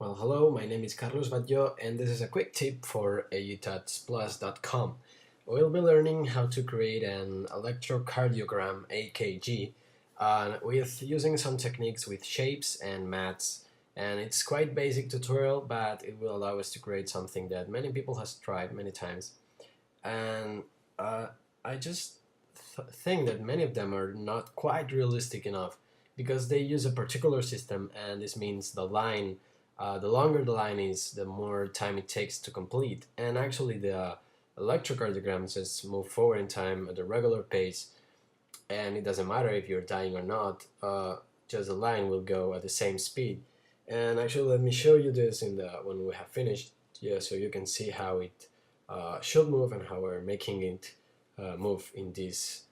Well, hello, my name is Carlos Batlló, and this is a quick tip for aututsplus.com. We'll be learning how to create an electrocardiogram (EKG) with using some techniques with shapes and maths. And it's quite basic tutorial, but it will allow us to create something that many people has tried many times. And I just think that many of them are not quite realistic enough because they use a particular system, and this means the longer the line is, the more time it takes to complete. And actually, the electrocardiograms just move forward in time at a regular pace, and it doesn't matter if you're dying or not. Just the line will go at the same speed. And actually, let me show you this when we have finished, yeah, so you can see how it should move and how we're making it move in this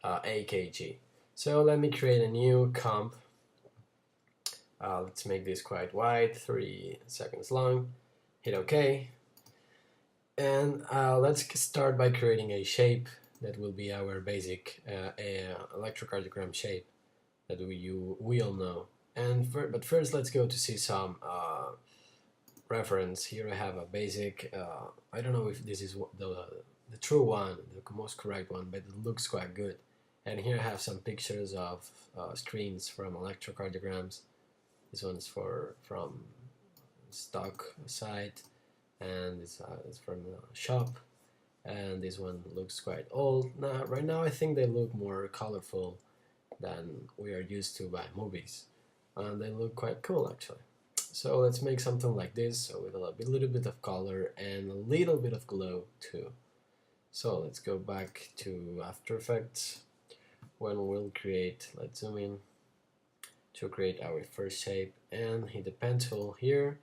AKG. So let me create a new comp. Let's make this quite wide, 3 seconds long. Hit OK. And let's start by creating a shape that will be our basic electrocardiogram shape that we all know. But first, let's go to see some reference. Here I have a basic, I don't know if this is the true one, the most correct one, but it looks quite good. And here I have some pictures of screens from electrocardiograms. This one's from stock site, and it's from a shop, and this one looks quite old. Right now I think they look more colorful than we are used to by movies, and they look quite cool actually. So let's make something like this, so with a little bit of color and a little bit of glow too. So let's go back to After Effects. When we'll create, let's zoom in to create our first shape, and hit the pen tool here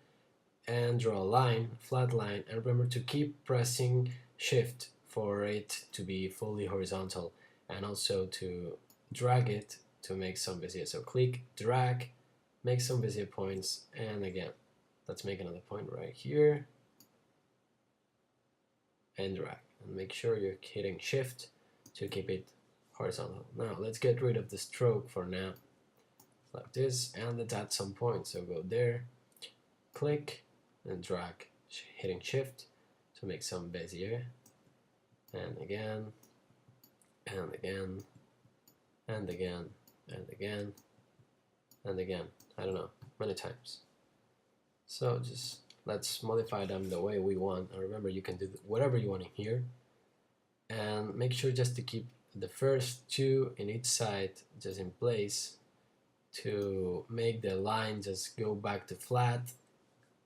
and draw a line, flat line, and remember to keep pressing shift for it to be fully horizontal, and also to drag it to make some bezier. So click, drag, make some bezier points, and again let's make another point right here and drag, and make sure you're hitting shift to keep it horizontal. Now let's get rid of the stroke for now, like this, and let's add some points. So go there, click, and drag, hitting shift to make some bezier, and again, and again, and again, and again, and again. I don't know, many times. So just let's modify them the way we want. And remember, you can do whatever you want in here, and make sure just to keep the first two in each side just in place to make the line just go back to flat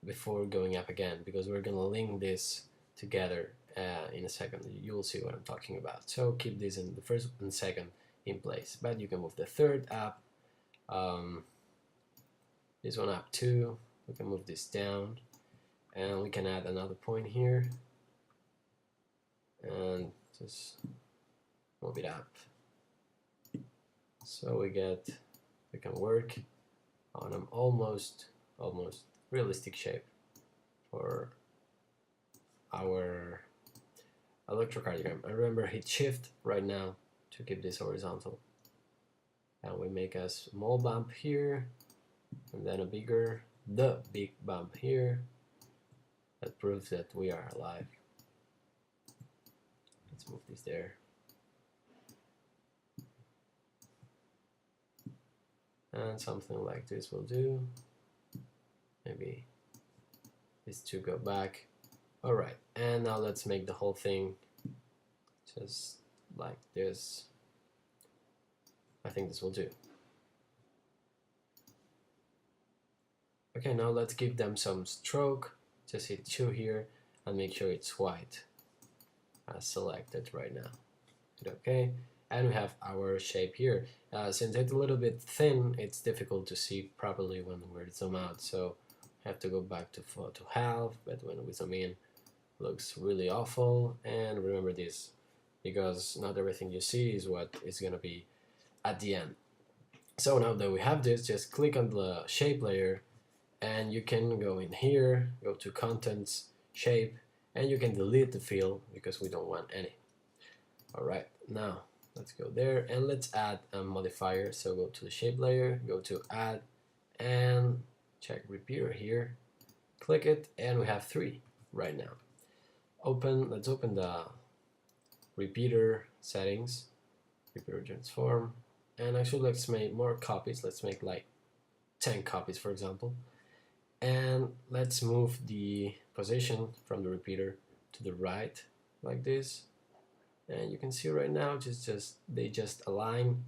before going up again, because we're gonna link this together in a second. You'll see what I'm talking about. So keep this in the first and second in place, but you can move the third up, this one up too. We can move this down, and we can add another point here and just move it up, so we can work on an almost realistic shape for our electrocardiogram. And remember, hit shift right now to keep this horizontal, and we make a small bump here, and then the big bump here that proves that we are alive. Let's move this there. And something like this will do. Maybe these two go back. Alright, and now let's make the whole thing just like this. I think this will do. Okay, now let's give them some stroke. Just hit 2 here and make sure it's white as selected right now. Hit OK, and we have our shape here. Since it's a little bit thin, it's difficult to see properly when we zoom out, so I have to go back to half, but when we zoom in, it looks really awful. And remember this, because not everything you see is what is going to be at the end. So now that we have this, just click on the shape layer, and you can go in here, go to Contents, Shape, and you can delete the fill because we don't want any. Alright, now let's go there and let's add a modifier. So go to the shape layer, go to add, and check repeater here, click it, and we have 3 right now. Let's open the repeater settings, repeater transform, and actually let's make more copies. Let's make like 10 copies, for example, and let's move the position from the repeater to the right like this, and you can see right now they just align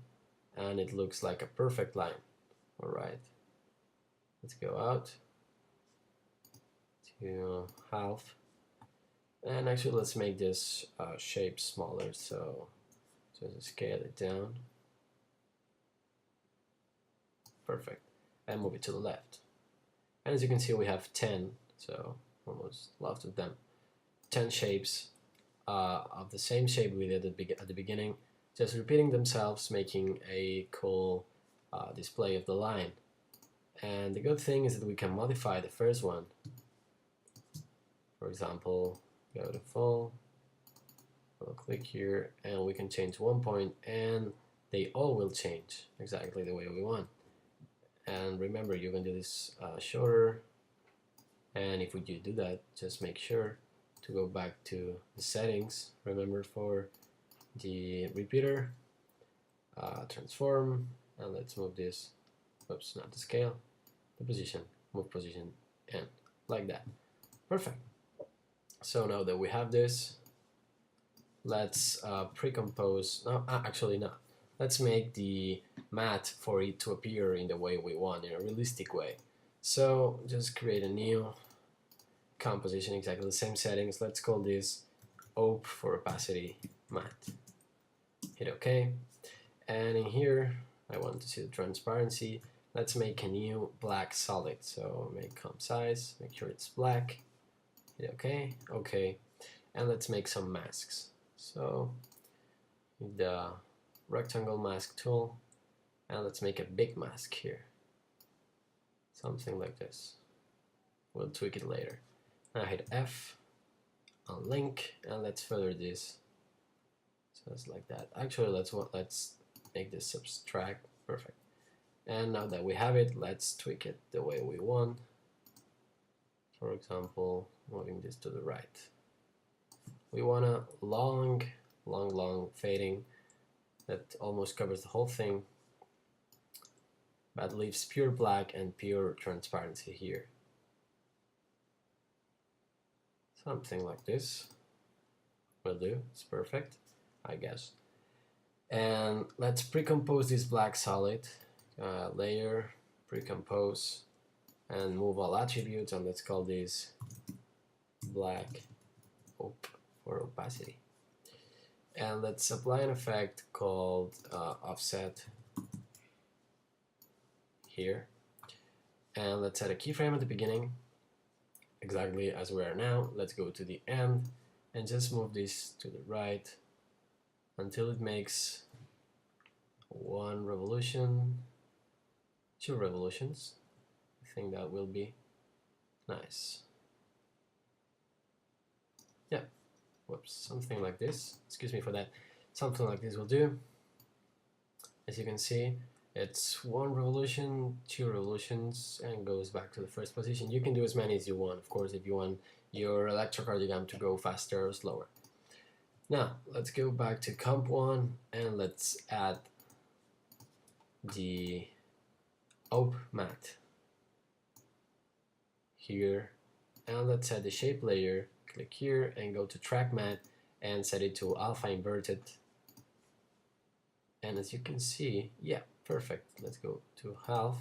and it looks like a perfect line. All right, let's go out to half, and actually let's make this shape smaller, so just scale it down. Perfect, and move it to the left. And as you can see, we have 10, so almost lots of them, 10 shapes of the same shape we did at the beginning, just repeating themselves, making a cool display of the line. And the good thing is that we can modify the first one. For example, go to full, we'll click here, and we can change 1 point, and they all will change exactly the way we want. And remember, you can do this shorter, and if you do that, just make sure to go back to the settings. Remember, for the repeater, transform, and let's move this, oops, not the scale, the position, move position, and like that. Perfect. So now that we have this, let's pre-compose, no, actually not. Let's make the matte for it to appear in the way we want, in a realistic way. So just create a new composition, exactly the same settings. Let's call this ADOBE for opacity matte. Hit OK. And in here, I want to see the transparency. Let's make a new black solid. So make comp size, make sure it's black. Hit OK, OK. And let's make some masks. So the rectangle mask tool, and let's make a big mask here, something like this. We'll tweak it later. Now hit F on link, and let's feather this so it's like that. Actually, let's make this subtract. Perfect. And now that we have it, let's tweak it the way we want. For example, moving this to the right. We want a long fading that almost covers the whole thing, but leaves pure black and pure transparency here. Something like this will do. It's perfect, I guess. And let's pre-compose this black solid, layer, pre-compose, and move all attributes, and let's call this black for opacity. And let's apply an effect called offset here, and let's set a keyframe at the beginning, exactly as we are now. Let's go to the end and just move this to the right until it makes 1 revolution, 2 revolutions. I think that will be nice. Yeah. Whoops, something like this. Excuse me for that. Something like this will do. As you can see, it's 1 revolution, 2 revolutions, and goes back to the first position. You can do as many as you want, of course, if you want your electrocardiogram to go faster or slower. Now, let's go back to comp 1, and let's add the ADOBE matte here, and let's add the shape layer. Click here and go to track matte and set it to alpha inverted. And as you can see, yeah, perfect. Let's go to half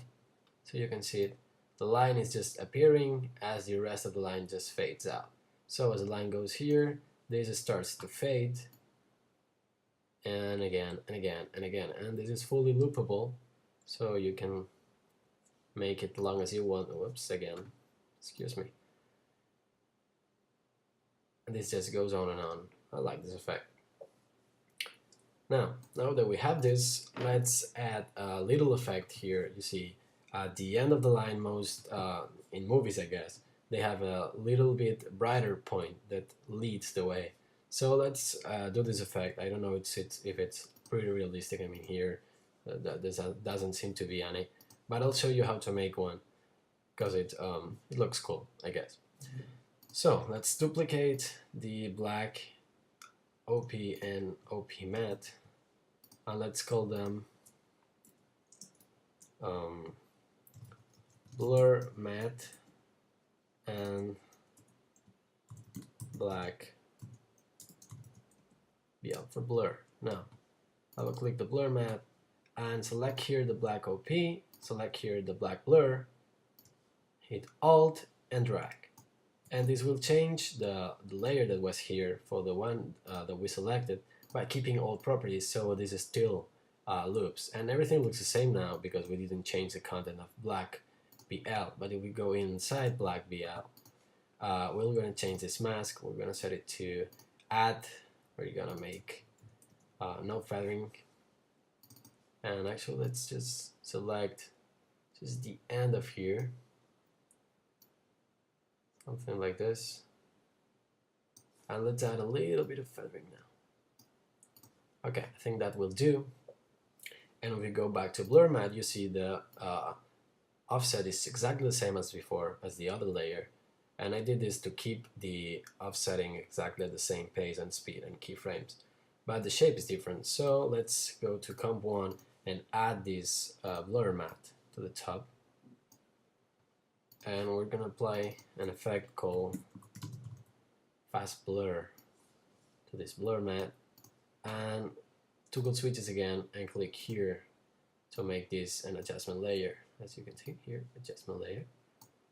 so you can see it. The line is just appearing as the rest of the line just fades out. So as the line goes here, this starts to fade, and again and again and again, and this is fully loopable, so you can make it long as you want. Whoops, again, excuse me. And this just goes on and on. I like this effect. Now that we have this, let's add a little effect here. You see, at the end of the line, most in movies, I guess, they have a little bit brighter point that leads the way. So let's do this effect. I don't know if it's pretty realistic. I mean, here, there doesn't seem to be any, but I'll show you how to make one. because it looks cool, I guess. So let's duplicate the black OP and OP matte, and let's call them blur matte and black BL for blur. Now I will click the blur matte and select here the black OP, select here the black blur, hit Alt and drag. And this will change the layer that was here for the one that we selected by keeping all properties, so this is still loops. And everything looks the same now because we didn't change the content of black BL. But if we go inside black BL, we're going to change this mask. We're going to set it to add. We're going to make no feathering. And actually, let's just select just the end of here. Something like this. And let's add a little bit of feathering now. Okay, I think that will do. And if we go back to blur matte, you see the offset is exactly the same as before, as the other layer. And I did this to keep the offsetting exactly at the same pace and speed and keyframes. But the shape is different. So let's go to comp 1 and add this blur matte to the top. And we're going to apply an effect called fast blur to this blur matte, and toggle switches again and click here to make this an adjustment layer. As you can see here, adjustment layer.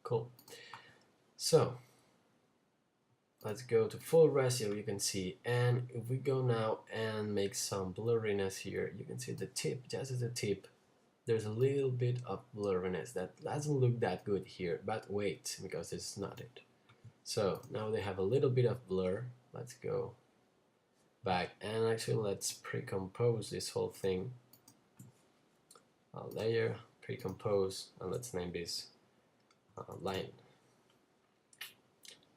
Cool. So let's go to full ratio, you can see, and if we go now and make some blurriness here, you can see the tip, just as the tip, there's a little bit of blurriness that doesn't look that good here, but wait, because it's not it. So now they have a little bit of blur. Let's go back and actually let's pre-compose this whole thing. Layer, pre-compose, and let's name this line.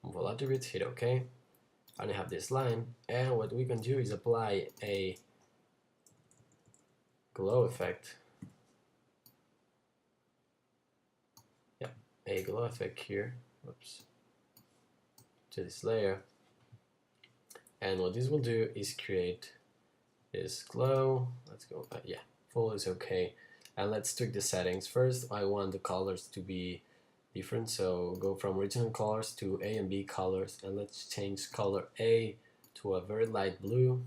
Move all attributes, hit OK, and I have this line, and what we can do is apply a glow effect. A glow effect here, whoops, to this layer, and what this will do is create this glow. Let's go, yeah, full is okay, and let's tweak the settings. First, I want the colors to be different, so go from original colors to A and B colors, and let's change color A to a very light blue,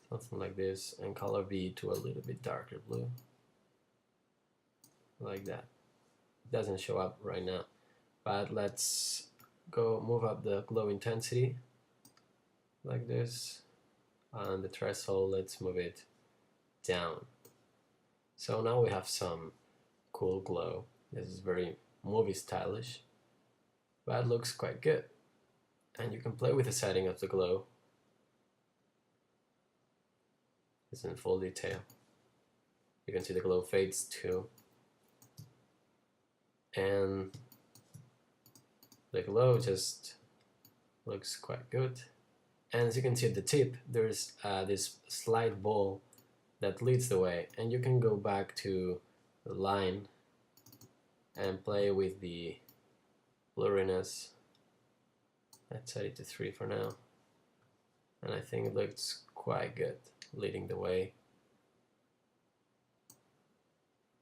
something like this, and color B to a little bit darker blue, like that. Doesn't show up right now, but let's go move up the glow intensity like this, and the threshold, let's move it down. So now we have some cool glow. This is very movie stylish, but looks quite good, and you can play with the setting of the glow. It's in full detail. You can see the glow fades too, and the glow just looks quite good. And as you can see at the tip, there's this slight ball that leads the way, and you can go back to the line and play with the blurriness. Let's set it to 3 for now, and I think it looks quite good, leading the way.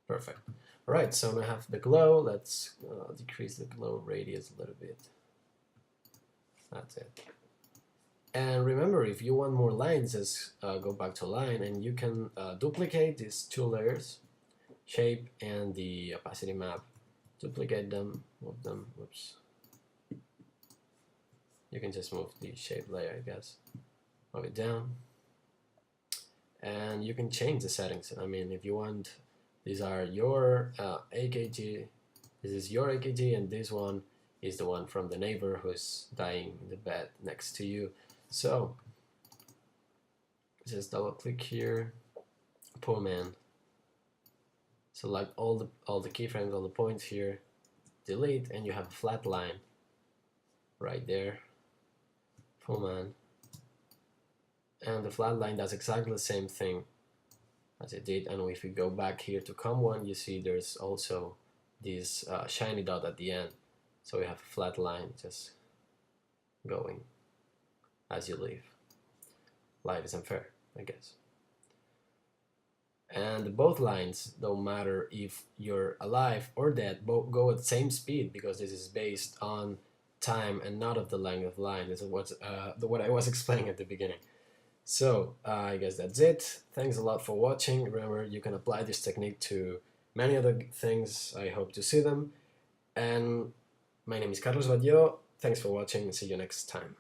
Perfect. Alright, so now I have the glow. Let's decrease the glow radius a little bit. That's it. And remember, if you want more lines, just go back to line, and you can duplicate these two layers, shape and the opacity map. Duplicate them, move them, whoops. You can just move the shape layer, I guess. Move it down. And you can change the settings. I mean, if you want, these are your AKG, this is your AKG, and this one is the one from the neighbor who's dying in the bed next to you. So just double click here, poor man, select all the keyframes, all the points here, delete, and you have a flat line right there, poor man. And the flat line does exactly the same thing as it did, and if we go back here to COM1, you see there's also this shiny dot at the end, so we have a flat line just going as you leave. Life is unfair, I guess. And both lines, don't matter if you're alive or dead, both go at the same speed, because this is based on time and not of the length of line. This is what I was explaining at the beginning. So I guess that's it. Thanks a lot for watching. Remember, you can apply this technique to many other things. I hope to see them. And my name is Carlos Badio. Thanks for watching. See you next time.